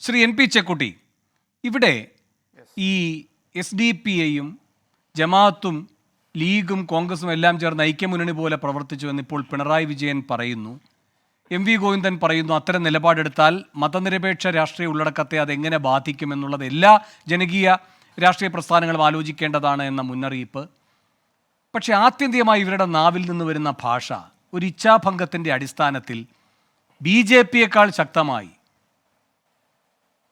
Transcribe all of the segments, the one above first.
Shri N P Chekkutty, ഇവിടെ ഈ SDP-യും ജമാഅത്തും ലീഗും കോൺഗ്രസും എല്ലാം ചേർന്ന് ഐക്യമുന്നണി പോലെ പ്രവർത്തിച്ചു എന്നിപ്പോൾ പിണറായി വിജയൻ പറയുന്നു. MV ഗോവിന്ദൻ പറയുന്നു അത്തരം നിലപാടെടുത്താൽ മതനിരപേക്ഷ രാഷ്ട്രീയ ഉള്ളടക്കത്തെ അതെങ്ങനെ ബാധിക്കുമെന്നുള്ളത് എല്ലാ ജനകീയ രാഷ്ട്രീയ പ്രസ്ഥാനങ്ങളും ആലോചിക്കേണ്ടതാണ് എന്ന മുന്നറിയിപ്പ്. പക്ഷേ ആത്യന്തികമായി ഇവരുടെ നാവിൽ നിന്ന് വരുന്ന ഭാഷ ഒരു ഇച്ഛാഭംഗത്തിൻ്റെ അടിസ്ഥാനത്തിൽ BJP-യേക്കാൾ ശക്തമായി,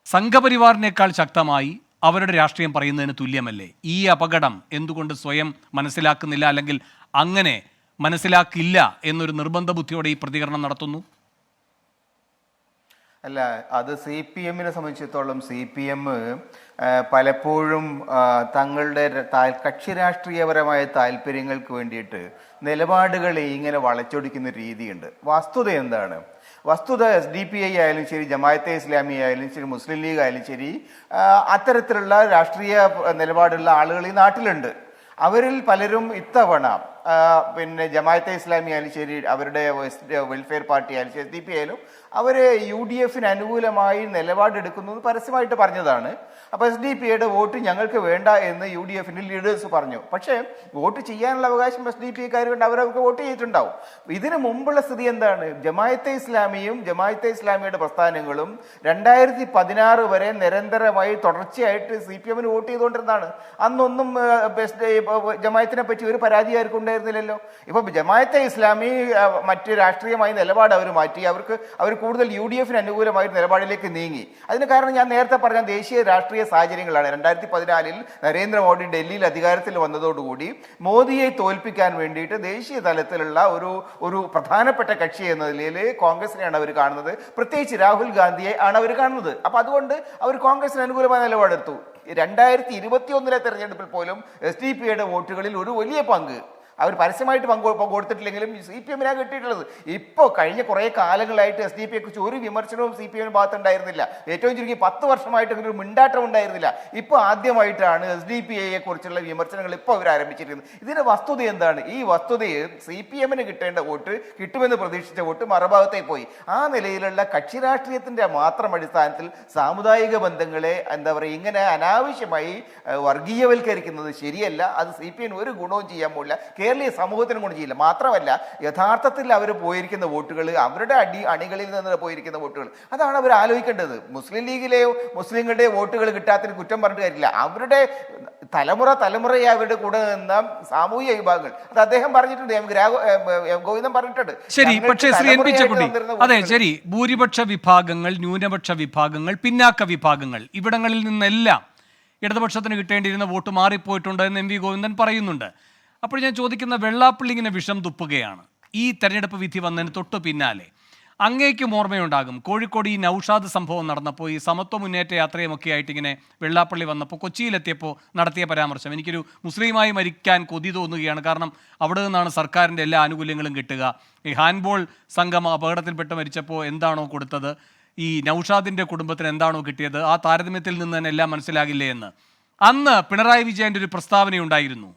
സംഘപരിവാറിനേക്കാൾ ശക്തമായി അവരുടെ രാഷ്ട്രീയം പറയുന്നതിന് തുല്യമല്ലേ? ഈ അപകടം എന്തുകൊണ്ട് സ്വയം മനസ്സിലാക്കുന്നില്ല, അല്ലെങ്കിൽ അങ്ങനെ മനസ്സിലാക്കില്ല എന്നൊരു നിർബന്ധ ബുദ്ധിയോടെ ഈ പ്രതികരണം നടത്തുന്നു? അല്ല, അത് CPM-നെ സംബന്ധിച്ചിടത്തോളം CPM പലപ്പോഴും തങ്ങളുടെ കക്ഷി രാഷ്ട്രീയപരമായ താല്പര്യങ്ങൾക്ക് വേണ്ടിയിട്ട് നിലപാടുകളെ ഇങ്ങനെ വളച്ചൊടിക്കുന്ന രീതിയുണ്ട്. വസ്തുത എന്താണ്? വസ്തുത SDP-ഐ ആയാലും ശരി, ജമാഅത്തെ ഇസ്ലാമി ആയാലും ശരി, മുസ്ലിം ലീഗ് ആയാലും ശരി, അത്തരത്തിലുള്ള രാഷ്ട്രീയ നിലപാടുള്ള ആളുകൾ ഈ നാട്ടിലുണ്ട്. അവരിൽ പലരും ഇത്തവണ പിന്നെ ജമാഅത്തെ ഇസ്ലാമി ആയാലും ശരി, അവരുടെ വെൽഫെയർ പാർട്ടി ആയാലും ശരി, SDP ആയാലും അവർ UDF-ന് അനുകൂലമായി നിലപാടെടുക്കുന്നു പരസ്യമായിട്ട് പറഞ്ഞതാണ്. അപ്പോൾ SDP-യുടെ വോട്ട് ഞങ്ങൾക്ക് വേണ്ട എന്ന് UDF-ന്റെ ലീഡേഴ്സ് പറഞ്ഞു. പക്ഷേ വോട്ട് ചെയ്യാനുള്ള അവകാശം SDP-ക്കാരുണ്ട്, അവരവർക്ക് വോട്ട് ചെയ്തിട്ടുണ്ടാവും. ഇതിനു മുമ്പുള്ള സ്ഥിതി എന്താണ്? ജമാഅത്തെ ഇസ്ലാമിയും ജമാഅത്തെ ഇസ്ലാമിയുടെ പ്രസ്ഥാനങ്ങളും 2016 വരെ നിരന്തരമായി തുടർച്ചയായിട്ട് CPM-ന് വോട്ട് ചെയ്തുകൊണ്ടിരുന്നതാണ്. അന്നൊന്നും ജമാഅത്തിനെ പറ്റി ഒരു പരാതി ആർക്കും ഉണ്ടായിരുന്നില്ലല്ലോ. ഇപ്പൊ ജമാഅത്തെ ഇസ്ലാമി മറ്റ് രാഷ്ട്രീയമായി നിലപാട് അവർ മാറ്റി, അവർ കൂടുതൽ UDF-ന് അനുകൂലമായ നിലപാടിലേക്ക് നീങ്ങി. അതിന് കാരണം ഞാൻ നേരത്തെ പറഞ്ഞ ദേശീയ രാഷ്ട്രീയ സാഹചര്യങ്ങളാണ്. 2014 നരേന്ദ്രമോദി ഡൽഹിയിൽ അധികാരത്തിൽ വന്നതോടുകൂടി മോദിയെ തോൽപ്പിക്കാൻ വേണ്ടിയിട്ട് ദേശീയ തലത്തിലുള്ള ഒരു പ്രധാനപ്പെട്ട കക്ഷി എന്ന നിലയിൽ കോൺഗ്രസിനെയാണ് അവർ കാണുന്നത്. പ്രത്യേകിച്ച് രാഹുൽ ഗാന്ധിയെ ആണ് അവർ കാണുന്നത്. അപ്പൊ അതുകൊണ്ട് അവർ കോൺഗ്രസിന് അനുകൂലമായ നിലപാടെടുത്തു. 2021 തെരഞ്ഞെടുപ്പിൽ പോലും SDP-യുടെ വോട്ടുകളിൽ ഒരു വലിയ പങ്ക് അവർ പരസ്യമായിട്ട് കൊടുത്തിട്ടില്ലെങ്കിലും CPM-നാണ് കിട്ടിയിട്ടുള്ളത്. ഇപ്പോൾ കഴിഞ്ഞ കുറേ കാലങ്ങളായിട്ട് SDP-യെ കുറിച്ച് ഒരു വിമർശനവും CPM ഭാഗത്തുണ്ടായിരുന്നില്ല. ഏറ്റവും ചുരുങ്ങി 10 വർഷമായിട്ട് ഒരു മിണ്ടാട്ടം ഉണ്ടായിരുന്നില്ല. ഇപ്പോൾ ആദ്യമായിട്ടാണ് SDP-യെ കുറിച്ചുള്ള വിമർശനങ്ങൾ ഇപ്പോൾ അവർ ആരംഭിച്ചിരിക്കുന്നത്. ഇതിന്റെ വസ്തുത എന്താണ്? ഈ വസ്തുതയെ CPM-ന് കിട്ടേണ്ട വോട്ട്, കിട്ടുമെന്ന് പ്രതീക്ഷിച്ച വോട്ട് മറുഭാഗത്തേക്ക് പോയി. ആ നിലയിലുള്ള കക്ഷി രാഷ്ട്രീയത്തിന്റെ മാത്രം അടിസ്ഥാനത്തിൽ സാമുദായിക ബന്ധങ്ങളെ ഇങ്ങനെ അനാവശ്യമായി വർഗീയവൽക്കരിക്കുന്നത് ശരിയല്ല. അത് CPM ഒരു ഗുണവും ചെയ്യാൻ പോകില്ല, കേരളീയ സമൂഹത്തിനും കൊണ്ട് ചെയ്യില്ല. മാത്രമല്ല, യഥാർത്ഥത്തിൽ അവർ പോയിരിക്കുന്ന വോട്ടുകൾ, അവരുടെ അണികളിൽ നിന്ന് പോയിരിക്കുന്ന വോട്ടുകൾ, അതാണ് അവർ ആലോചിക്കേണ്ടത്. മുസ്ലിം ലീഗിലെയോ മുസ്ലിങ്ങളുടെ വോട്ടുകൾ കിട്ടാത്തതിന് കുറ്റം പറഞ്ഞിട്ട് കാര്യമില്ല. അവരുടെ തലമുറയെ അവരുടെ കൂടെ നിന്ന സാമൂഹിക വിഭാഗങ്ങൾ, അത് അദ്ദേഹം പറഞ്ഞിട്ടുണ്ട്, ഗോവിന്ദൻ പറഞ്ഞിട്ടുണ്ട്. ശരി, പക്ഷേ ശ്രീ എൻ പി ചെക്കുട്ടി, അതെ ശരി, ഭൂരിപക്ഷ വിഭാഗങ്ങൾ, ന്യൂനപക്ഷ വിഭാഗങ്ങൾ, പിന്നാക്ക വിഭാഗങ്ങൾ, ഇവിടങ്ങളിൽ നിന്നെല്ലാം ഇടതുപക്ഷത്തിന് കിട്ടേണ്ടിയിരുന്ന വോട്ട് മാറിപ്പോയിട്ടുണ്ട് എന്ന് MV ഗോവിന്ദൻ പറയുന്നുണ്ട്. അപ്പോൾ ഞാൻ ചോദിക്കുന്ന, വെള്ളാപ്പള്ളി ഇങ്ങനെ വിഷം തുപ്പുകയാണ്. ഈ തെരഞ്ഞെടുപ്പ് വിധി വന്നതിന് തൊട്ടു പിന്നാലെ അങ്ങേക്കും ഓർമ്മയുണ്ടാകും, കോഴിക്കോട് ഈ നൌഷാദ് സംഭവം നടന്നപ്പോൾ, ഈ സമത്വ മുന്നേറ്റ യാത്രയുമൊക്കെ ആയിട്ട് ഇങ്ങനെ വെള്ളാപ്പള്ളി വന്നപ്പോൾ കൊച്ചിയിലെത്തിയപ്പോൾ നടത്തിയ പരാമർശം, എനിക്കൊരു മുസ്ലിമായി മരിക്കാൻ കൊതി തോന്നുകയാണ്, കാരണം അവിടെ നിന്നാണ് സർക്കാരിൻ്റെ എല്ലാ ആനുകൂല്യങ്ങളും കിട്ടുക. ഈ ഹാൻഡ്ബോൾ സംഘം അപകടത്തിൽപ്പെട്ട് മരിച്ചപ്പോൾ എന്താണോ കൊടുത്തത്, ഈ നൌഷാദിൻ്റെ കുടുംബത്തിന് എന്താണോ കിട്ടിയത്, ആ താരതമ്യത്തിൽ നിന്ന് തന്നെ എല്ലാം മനസ്സിലാകില്ലേ എന്ന് അന്ന് പിണറായി വിജയൻ്റെ ഒരു പ്രസ്താവനയുണ്ടായിരുന്നു.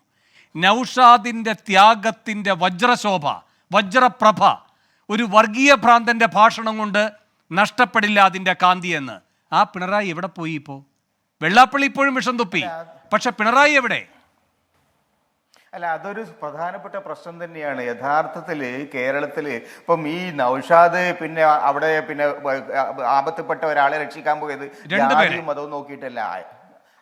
നൌഷാദിൻ്റെ ത്യാഗത്തിൻ്റെ വജ്രശോഭ, വജ്രപ്രഭ ഒരു വർഗീയ ഭ്രാന്തൻ്റെ ഭാഷണം കൊണ്ട് നഷ്ടപ്പെടില്ല അതിൻ്റെ കാന്തി എന്ന്. ആ പിണറായി എവിടെ പോയി? ഇപ്പോൾ വെള്ളാപ്പള്ളി ഇപ്പോഴും വിഷം തുപ്പി, പക്ഷെ പിണറായി എവിടെ? അല്ല, അതൊരു പ്രധാനപ്പെട്ട പ്രശ്നം തന്നെയാണ്. യഥാർത്ഥത്തിൽ കേരളത്തിൽ ഇപ്പം ഈ നൌഷാദ് പിന്നെ അവിടെ പിന്നെ ആപത്തിൽപ്പെട്ട ഒരാളെ രക്ഷിക്കാൻ പോയത് ജാതിയും മതവും നോക്കിയിട്ടല്ല.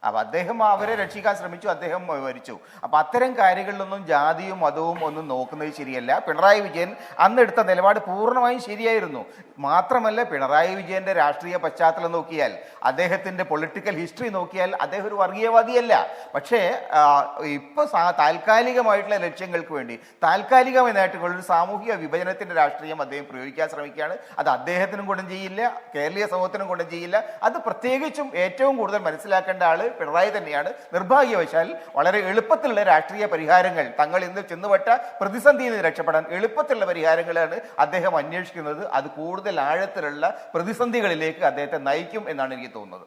അപ്പൊ അദ്ദേഹം അവരെ രക്ഷിക്കാൻ ശ്രമിച്ചു, അദ്ദേഹം മരിച്ചു. അപ്പൊ അത്തരം കാര്യങ്ങളിലൊന്നും ജാതിയും മതവും ഒന്നും നോക്കുന്നത് ശരിയല്ല. പിണറായി വിജയൻ അന്നെടുത്ത നിലപാട് പൂർണ്ണമായും ശരിയായിരുന്നു. മാത്രമല്ല, പിണറായി വിജയന്റെ രാഷ്ട്രീയ പശ്ചാത്തലം നോക്കിയാൽ, അദ്ദേഹത്തിന്റെ പൊളിറ്റിക്കൽ ഹിസ്റ്ററി നോക്കിയാൽ അദ്ദേഹം ഒരു വർഗീയവാദിയല്ല. പക്ഷേ ഇപ്പൊ താൽക്കാലികമായിട്ടുള്ള ലക്ഷ്യങ്ങൾക്ക് വേണ്ടി, താൽക്കാലികമായ നേട്ടങ്ങൾ, ഒരു സാമൂഹിക വിഭജനത്തിന്റെ രാഷ്ട്രീയം അദ്ദേഹം പ്രയോഗിക്കാൻ ശ്രമിക്കുകയാണ്. അത് അദ്ദേഹത്തിനും ഗുണം ചെയ്യില്ല, കേരളീയ സമൂഹത്തിനും ഗുണം ചെയ്യില്ല. അത് പ്രത്യേകിച്ചും ഏറ്റവും കൂടുതൽ മനസ്സിലാക്കേണ്ട ആള് പിണറായി തന്നെയാണ്. നിർഭാഗ്യവശാൽ വളരെ എളുപ്പത്തിലുള്ള രാഷ്ട്രീയ പരിഹാരങ്ങൾ, തങ്ങൾ ഇന്ന് ചെന്നുപെട്ട പ്രതിസന്ധിയിൽ നിന്ന് രക്ഷപ്പെടാൻ എളുപ്പത്തിലുള്ള പരിഹാരങ്ങളാണ് അദ്ദേഹം അന്വേഷിക്കുന്നത്. അത് കൂടുതൽ ആഴത്തിലുള്ള പ്രതിസന്ധികളിലേക്ക് അദ്ദേഹത്തെ നയിക്കും എന്നാണ് എനിക്ക് തോന്നുന്നത്.